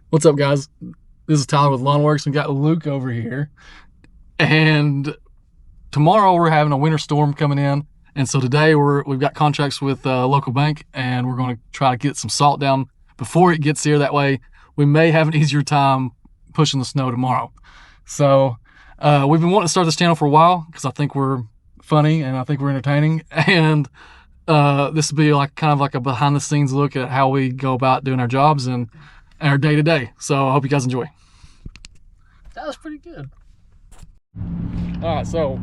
What's up, guys? This is Tyler with Lawnworks. We got Luke over here, and tomorrow we're having a winter storm coming in, and so today we've got contracts with a local bank, and we're going to try to get some salt down before it gets here. That way, we may have an easier time pushing the snow tomorrow. So we've been wanting to start this channel for a while because I think we're funny and I think we're entertaining, and this will be like kind of like a behind-the-scenes look at how we go about doing our jobs and our day-to-day. So I hope you guys enjoy. That was pretty good. All right, so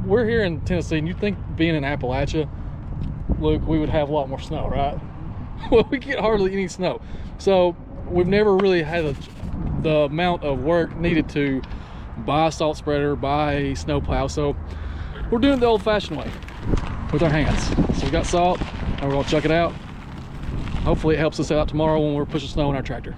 we're here in Tennessee, and you'd think being in Appalachia, Luke, we would have a lot more snow, right? Well, we get hardly any snow. So we've never really had the amount of work needed to buy a salt spreader, buy a snow plow. So we're doing it the old-fashioned way with our hands. So we got salt, and we're gonna chuck it out. Hopefully it helps us out tomorrow when we're pushing snow in our tractor.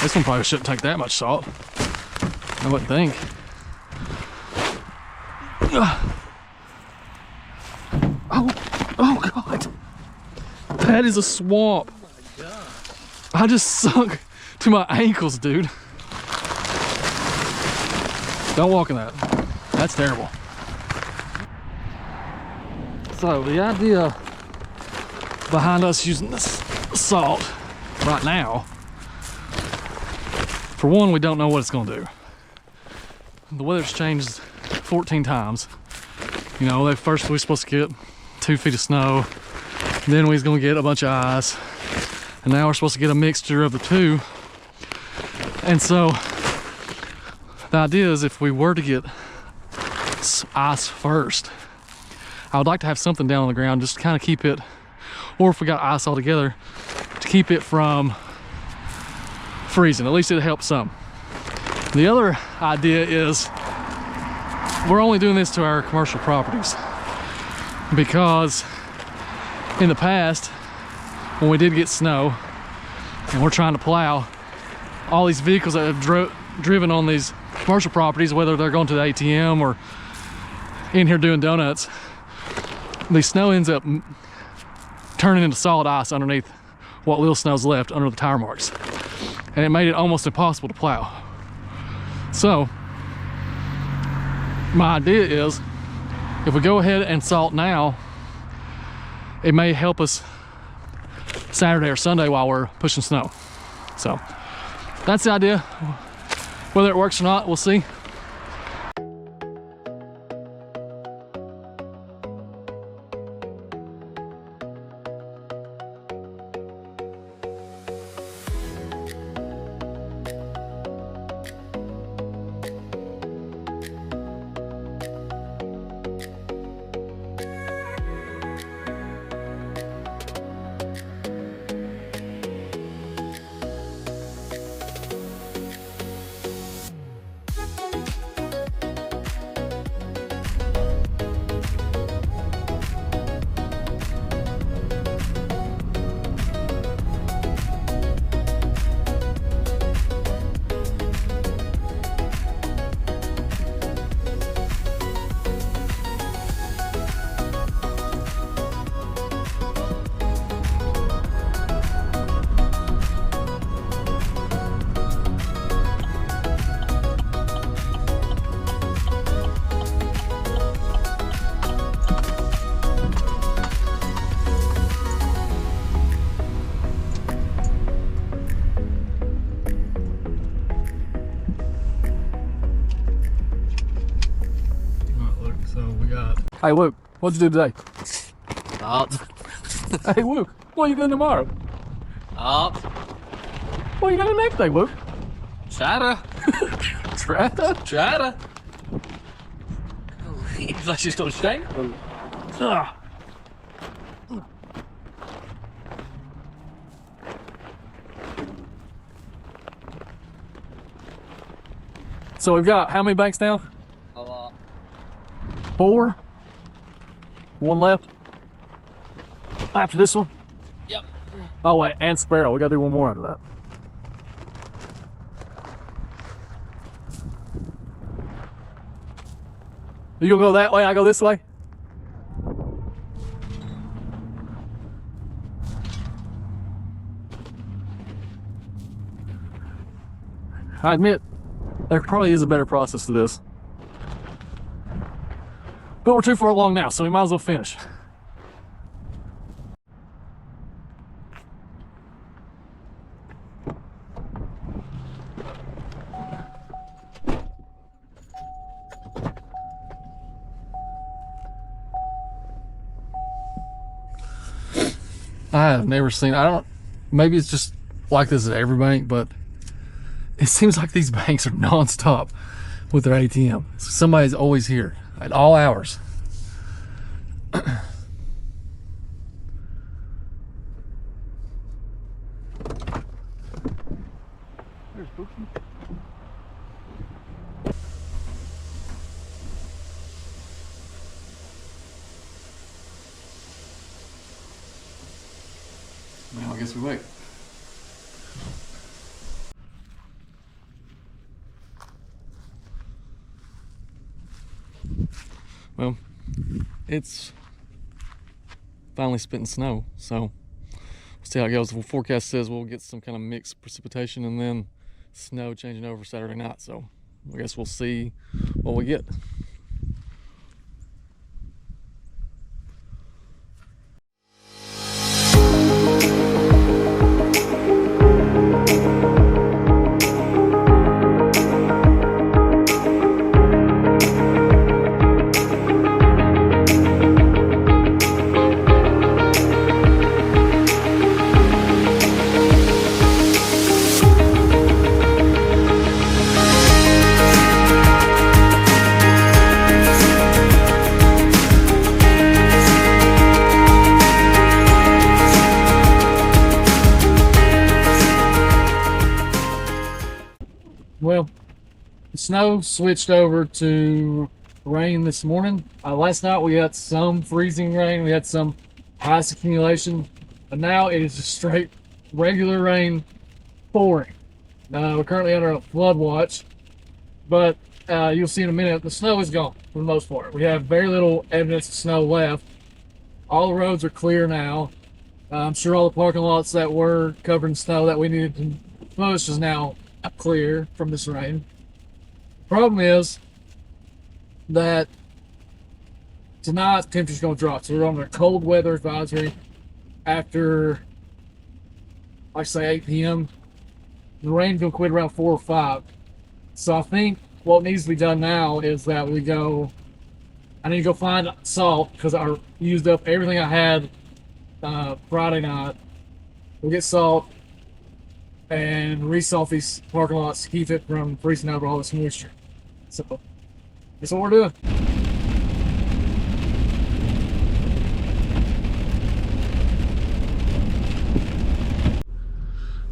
This one probably shouldn't take that much salt, I wouldn't think. Oh God, that is a swamp. Oh my God. I just sunk to my ankles, dude. Don't walk in that. That's terrible. So the idea behind us using this salt right now, for one, we don't know what it's gonna do. The weather's changed 14 times. You know, at first we were supposed to get 2 feet of snow, then we was gonna get a bunch of ice, and now we're supposed to get a mixture of the two. And so the idea is, if we were to get ice first, I would like to have something down on the ground just to kind of keep it, or if we got ice all together, to keep it from freezing. At least it helps some. The other idea is, we're only doing this to our commercial properties because in the past, when we did get snow and we're trying to plow, all these vehicles that have driven on these commercial properties, whether they're going to the ATM or in here doing donuts, the snow ends up turning into solid ice underneath what little snow's left under the tire marks, and it made it almost impossible to plow. So my idea is, if we go ahead and salt now, it may help us Saturday or Sunday while we're pushing snow. So that's the idea. Whether it works or not, we'll see. Hey, Luke, what'd you do today? Up. Hey, Luke, what are you doing tomorrow? Up. What are you doing next day, Luke? Try Trata? to. He's like just got shame. So we've got how many banks now? A lot. 4. 1 left. After this one? Yep. Oh wait, and Sparrow. We gotta do one more after that. You gonna go that way? I go this way? I admit, there probably is a better process to this. But we're too far along now, so we might as well finish. I have never seen, maybe it's just like this at every bank, but it seems like these banks are non-stop with their ATM. So somebody's always here at all hours. Well, I guess we wait. Well, it's finally spitting snow, so we'll see how it goes. The forecast says we'll get some kind of mixed precipitation and then snow changing over Saturday night, so I guess we'll see what we get. Well, the snow switched over to rain this morning. Last night we had some freezing rain, we had some ice accumulation, but now it is just straight regular rain pouring. We're currently under a flood watch, but you'll see in a minute the snow is gone for the most part. We have very little evidence of snow left. All the roads are clear now. I'm sure all the parking lots that were covered in snow that we needed to push is now clear from this rain. Problem is that tonight the temperature's going to drop, so we're on a cold weather advisory after, like I say, 8 p.m. The rain's going to quit around 4 or 5. So I think what needs to be done now is that I need to go find salt because I used up everything I had Friday night. We'll get salt and resalt these parking lots to keep it from freezing over all this moisture. So that's what we're doing.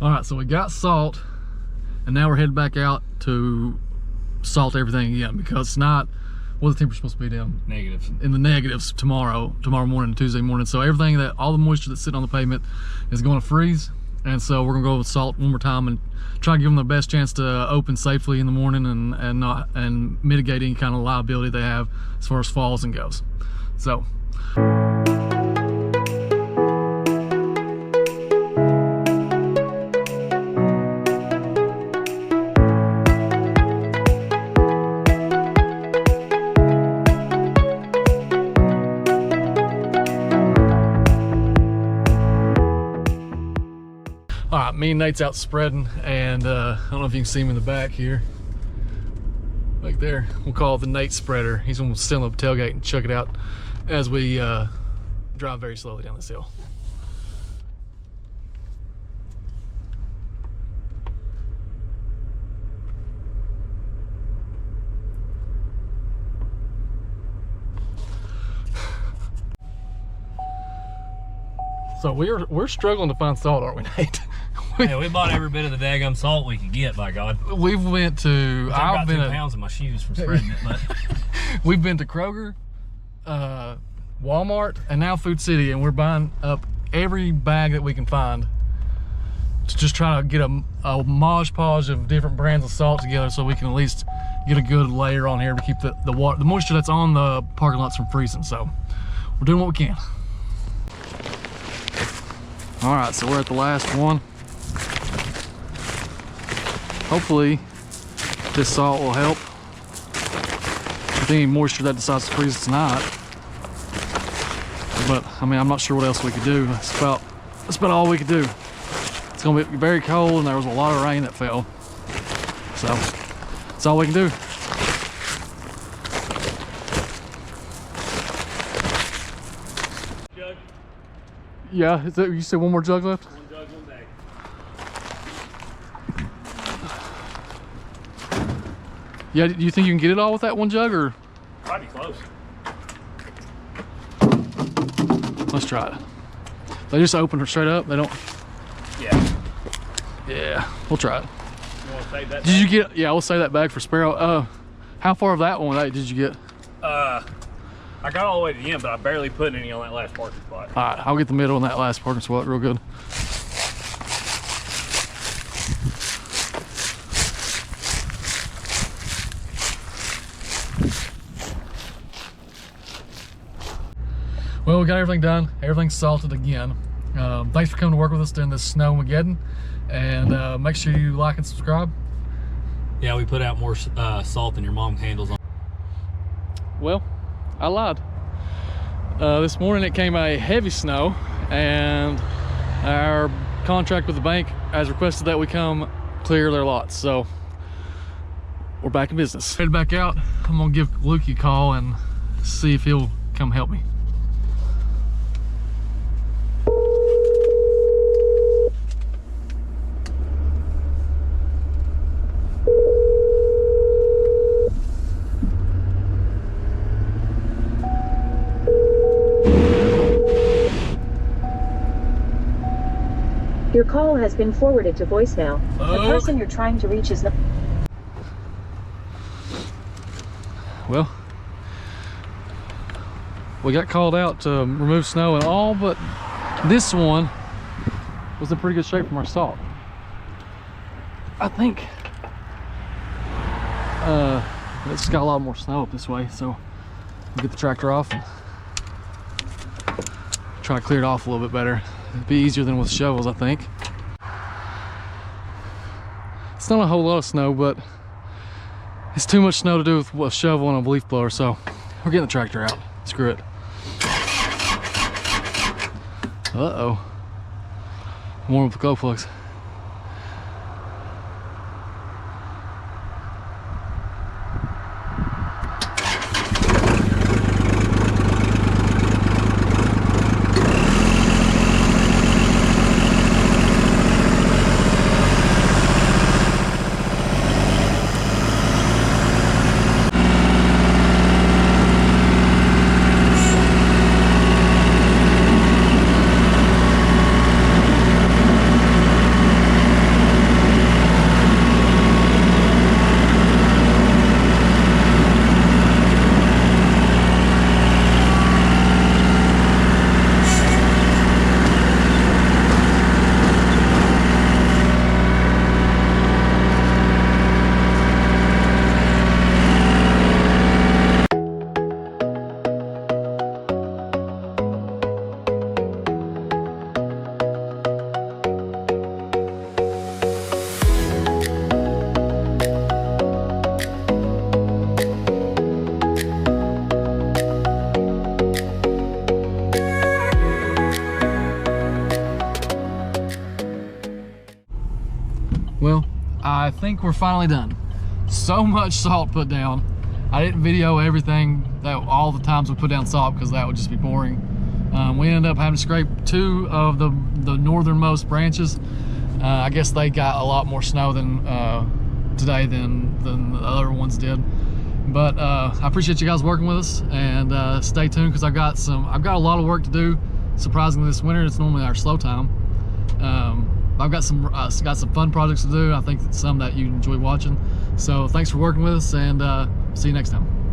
All right, so we got salt, and now we're heading back out to salt everything again because it's not, well, the temperature's supposed to be down Negatives. in the negatives tomorrow morning, Tuesday morning. So everything all the moisture that's sitting on the pavement is going to freeze. And so we're gonna go with salt one more time and try to give them the best chance to open safely in the morning and mitigate any kind of liability they have as far as falls and goes. So. All right, me and Nate's out spreading, and I don't know if you can see him in the back here. Back there, we'll call it the Nate spreader. He's gonna sit on the tailgate and chuck it out as we drive very slowly down this hill. So we're struggling to find salt, aren't we, Nate? Yeah, we bought every bit of the daggum salt we could get, by God. We've went to. I've been 2 pounds in my shoes from spreading it, but we've been to Kroger, Walmart, and now Food City, and we're buying up every bag that we can find to just try to get a mosh podge of different brands of salt together, so we can at least get a good layer on here to keep the water, the moisture that's on the parking lots from freezing. So we're doing what we can. All right, so we're at the last one. Hopefully this salt will help with any moisture that decides to freeze tonight. But I mean, I'm not sure what else we could do. That's about all we could do. It's gonna be very cold, and there was a lot of rain that fell. So that's all we can do. jug. Yeah, is that, you said one more jug left? One jug, one bag. Yeah, do you think you can get it all with that one jug, or? Probably close. Let's try it. They just open her straight up, they don't? Yeah. Yeah, we'll try it. You want to save that? Did you get, yeah, we'll save that bag for Sparrow. How far of that one did you get? I got all the way to the end, but I barely put any on that last parking spot. All right, I'll get the middle on that last parking spot real good. Well, we got everything done. Everything's salted again. Thanks for coming to work with us during this Snowmageddon. And make sure you like and subscribe. Yeah, we put out more salt than your mom handles on. Well, I lied. This morning it came a heavy snow, and our contract with the bank has requested that we come clear their lots. So we're back in business. Head back out. I'm gonna give Lukey a call and see if he'll come help me. Your call has been forwarded to voicemail. The person you're trying to reach is not. Well, we got called out to remove snow and all, but this one was in pretty good shape from our salt. I think it's got a lot more snow up this way, so we'll get the tractor off and try to clear it off a little bit better. It'd be easier than with shovels, I think. It's not a whole lot of snow, but it's too much snow to do with a shovel and a leaf blower, so we're getting the tractor out. Screw it. Uh-oh. Warm up the glow plugs. Well, I think we're finally done. so much salt put down. I didn't video everything, all the times we put down salt, because that would just be boring. We ended up having to scrape 2 of the northernmost branches. I guess they got a lot more snow than today than the other ones did. But I appreciate you guys working with us, and stay tuned, because I've got a lot of work to do. Surprisingly, this winter, it's normally our slow time. I've got some fun projects to do. I think some that you enjoy watching. So thanks for working with us, and see you next time.